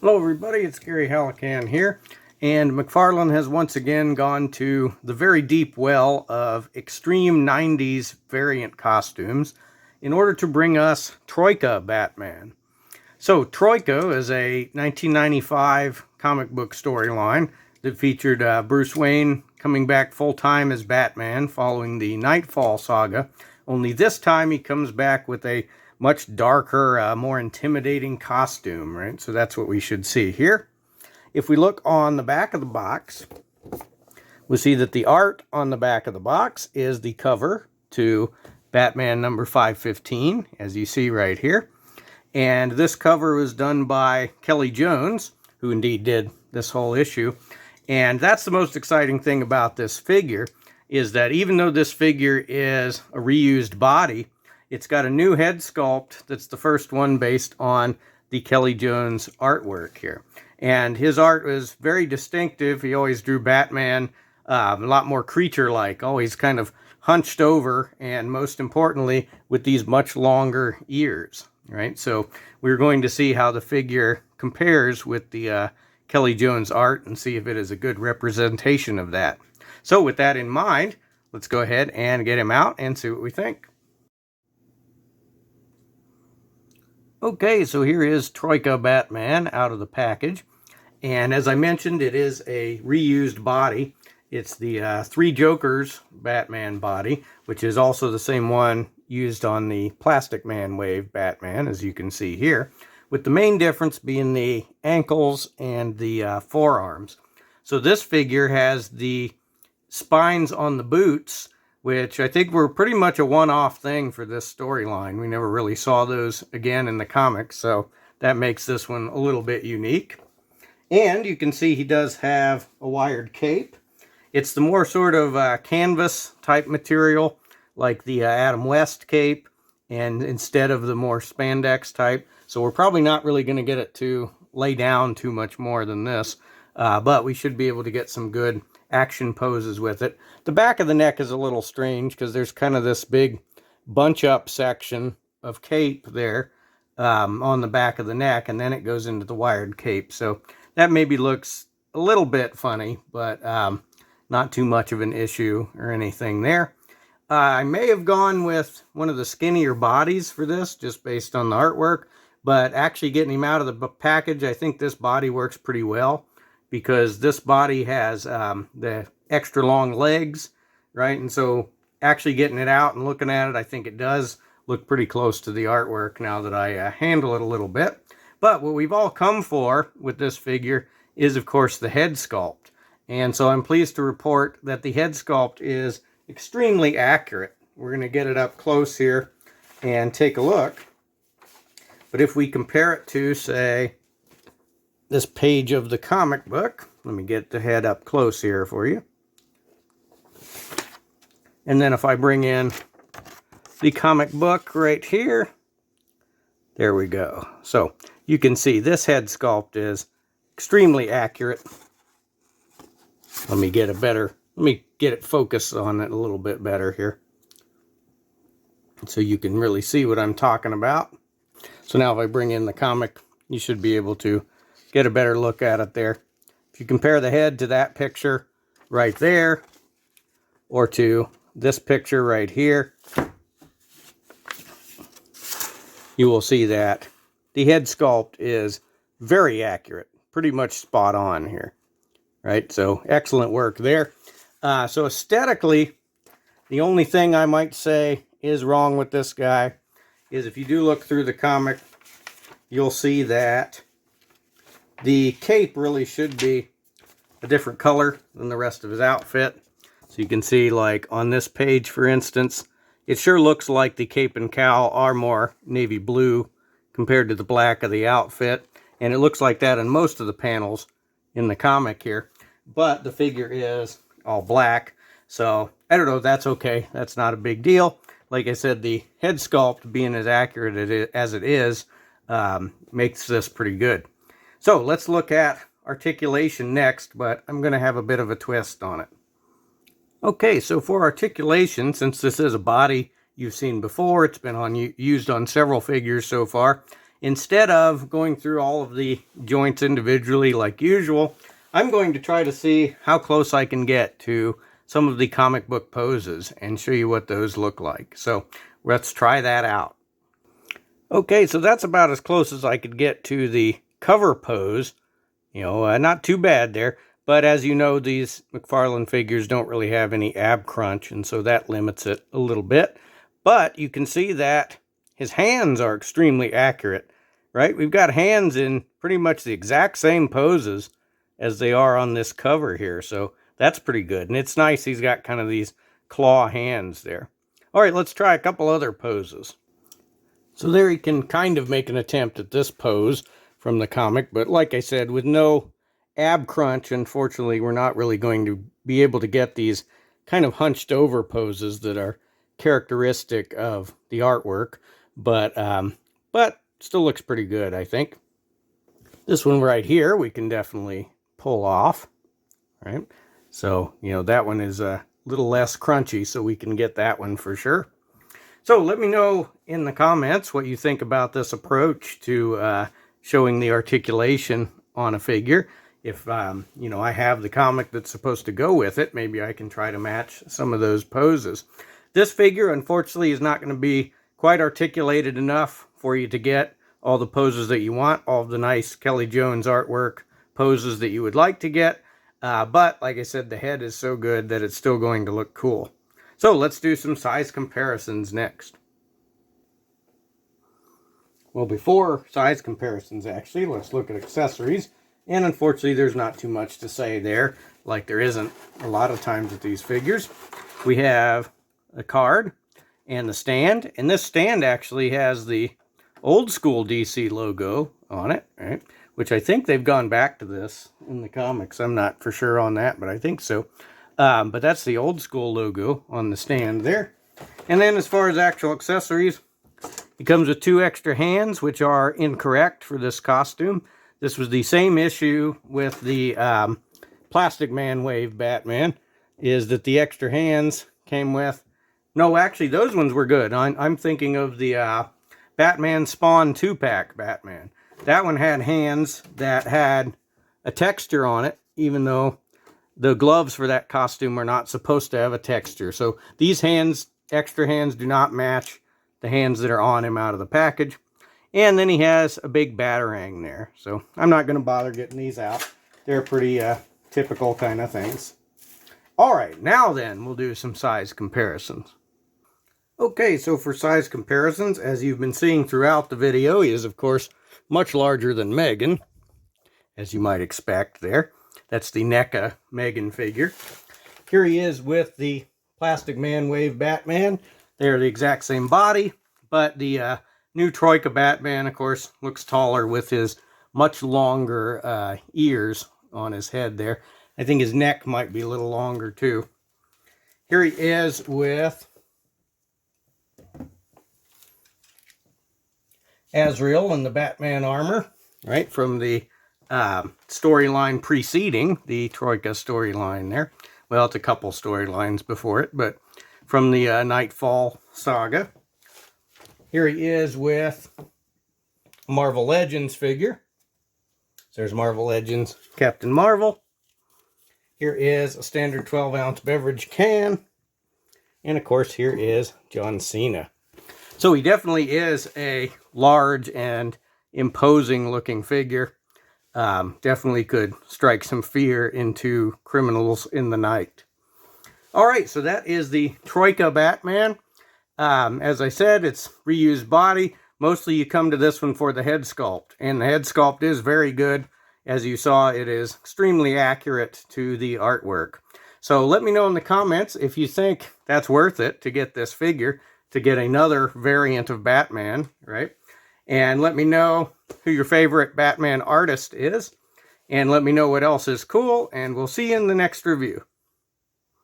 Hello everybody, it's Gary Hallican here, and McFarlane has once again gone to the very deep well of extreme 90s variant costumes in order to bring us Troika Batman. So Troika is a 1995 comic book storyline that featured Bruce Wayne coming back full-time as Batman following the Nightfall saga, only this time he comes back with a much darker, more intimidating costume, right? So that's what we should see here. If we look on the back of the box, we'll see that the art on the back of the box is the cover to Batman number 515, as you see right here. And this cover was done by Kelly Jones, who indeed did this whole issue. And that's the most exciting thing about this figure, is that even though this figure is a reused body, it's got a new head sculpt that's the first one based on the Kelly Jones artwork here. And his art was very distinctive. He always drew Batman a lot more creature-like, always kind of hunched over, and most importantly, with these much longer ears, right? So we're going to see how the figure compares with the Kelly Jones art and see if it is a good representation of that. So with that in mind, let's go ahead and get him out and see what we think. Okay, so here is Troika Batman out of the package. And as I mentioned, it is a reused body. It's the Three Jokers Batman body, which is also the same one used on the Plastic Man Wave Batman, as you can see here, with the main difference being the ankles and the forearms. So this figure has the spines on the boots, which I think were pretty much a one-off thing for this storyline. We never really saw those again in the comics, so that makes this one a little bit unique. And you can see he does have a wired cape. It's the more sort of canvas type material, like the Adam West cape, and instead of the more spandex type. So we're probably not really going to get it to lay down too much more than this, but we should be able to get some good action poses with it. The back of the neck is a little strange because there's kind of this big bunch up section of cape there on the back of the neck, and then it goes into the wired cape. So that maybe looks a little bit funny, but not too much of an issue or anything there. I may have gone with one of the skinnier bodies for this, just based on the artwork, but actually getting him out of the package, I think this body works pretty well, because this body has the extra long legs, right? And so actually getting it out and looking at it, I think it does look pretty close to the artwork now that I handle it a little bit. But what we've all come for with this figure is, of course, the head sculpt. And so I'm pleased to report that the head sculpt is extremely accurate. We're going to get it up close here and take a look. But if we compare it to, say, this page of the comic book, let me get the head up close here for you. And then if I bring in the comic book right here, there we go. So you can see this head sculpt is extremely accurate. Let me get it focused on it a little bit better here, so you can really see what I'm talking about. So now if I bring in the comic, you should be able to get a better look at it there. If you compare the head to that picture right there, or to this picture right here, you will see that the head sculpt is very accurate, pretty much spot on here, right? So excellent work there. So aesthetically, the only thing I might say is wrong with this guy is, if you do look through the comic, you'll see that the cape really should be a different color than the rest of his outfit. So you can see, like on this page, for instance, it sure looks like the cape and cowl are more navy blue compared to the black of the outfit. And it looks like that in most of the panels in the comic here. But the figure is all black. So I don't know, that's okay. That's not a big deal. Like I said, the head sculpt, being as accurate as it is, makes this pretty good. So let's look at articulation next, but I'm going to have a bit of a twist on it. Okay, so for articulation, since this is a body you've seen before, it's been used on several figures so far, instead of going through all of the joints individually like usual, I'm going to try to see how close I can get to some of the comic book poses and show you what those look like. So let's try that out. Okay, so that's about as close as I could get to the cover pose. You know, not too bad there. But as you know, these McFarlane figures don't really have any ab crunch, and so that limits it a little bit. But you can see that his hands are extremely accurate, right? We've got hands in pretty much the exact same poses as they are on this cover here, so that's pretty good. And it's nice he's got kind of these claw hands there. All right, let's try a couple other poses. So there he can kind of make an attempt at this pose from the comic, but like I said, with no ab crunch, unfortunately, we're not really going to be able to get these kind of hunched over poses that are characteristic of the artwork, but still looks pretty good, I think. This one right here, we can definitely pull off, right? So, you know, that one is a little less crunchy, so we can get that one for sure. So let me know in the comments what you think about this approach to showing the articulation on a figure. If, you know, I have the comic that's supposed to go with it, maybe I can try to match some of those poses. This figure, unfortunately, is not going to be quite articulated enough for you to get all the poses that you want, all the nice Kelly Jones artwork poses that you would like to get. But, like I said, the head is so good that it's still going to look cool. So let's do some size comparisons next. Well, before size comparisons, actually, let's look at accessories. And unfortunately, there's not too much to say there, like there isn't a lot of times with these figures. We have a card and the stand. And this stand actually has the old school DC logo on it, right? Which I think they've gone back to this in the comics. I'm not for sure on that, but I think so. But that's the old school logo on the stand there. And then as far as actual accessories, it comes with 2 extra hands, which are incorrect for this costume. This was the same issue with the Plastic Man Wave Batman, is that the extra hands came with... No, actually, those ones were good. I'm thinking of the Batman Spawn 2-pack Batman. That one had hands that had a texture on it, even though the gloves for that costume are not supposed to have a texture. So these hands, extra hands, do not match the hands that are on him out of the package. And then he has a big batarang there. So I'm not going to bother getting these out. They're pretty typical kind of things. All right, now then, we'll do some size comparisons. Okay, so for size comparisons, as you've been seeing throughout the video, he is, of course, much larger than Megan, as you might expect there. That's the NECA Megan figure. Here he is with the Plastic Man Wave Batman. They're the exact same body, but the new Troika Batman, of course, looks taller with his much longer ears on his head there. I think his neck might be a little longer, too. Here he is with Azrael in the Batman armor, right, from the storyline preceding the Troika storyline there. Well, it's a couple storylines before it, but from the Nightfall saga. Here he is with a Marvel Legends figure. So there's Marvel Legends Captain Marvel. Here is a standard 12-ounce beverage can. And of course, here is John Cena. So he definitely is a large and imposing looking figure. Definitely could strike some fear into criminals in the night. All right, so that is the Troika Batman. As I said, it's reused body. Mostly you come to this one for the head sculpt. And the head sculpt is very good. As you saw, it is extremely accurate to the artwork. So let me know in the comments if you think that's worth it to get this figure, to get another variant of Batman, right? And let me know who your favorite Batman artist is. And let me know what else is cool. And we'll see you in the next review.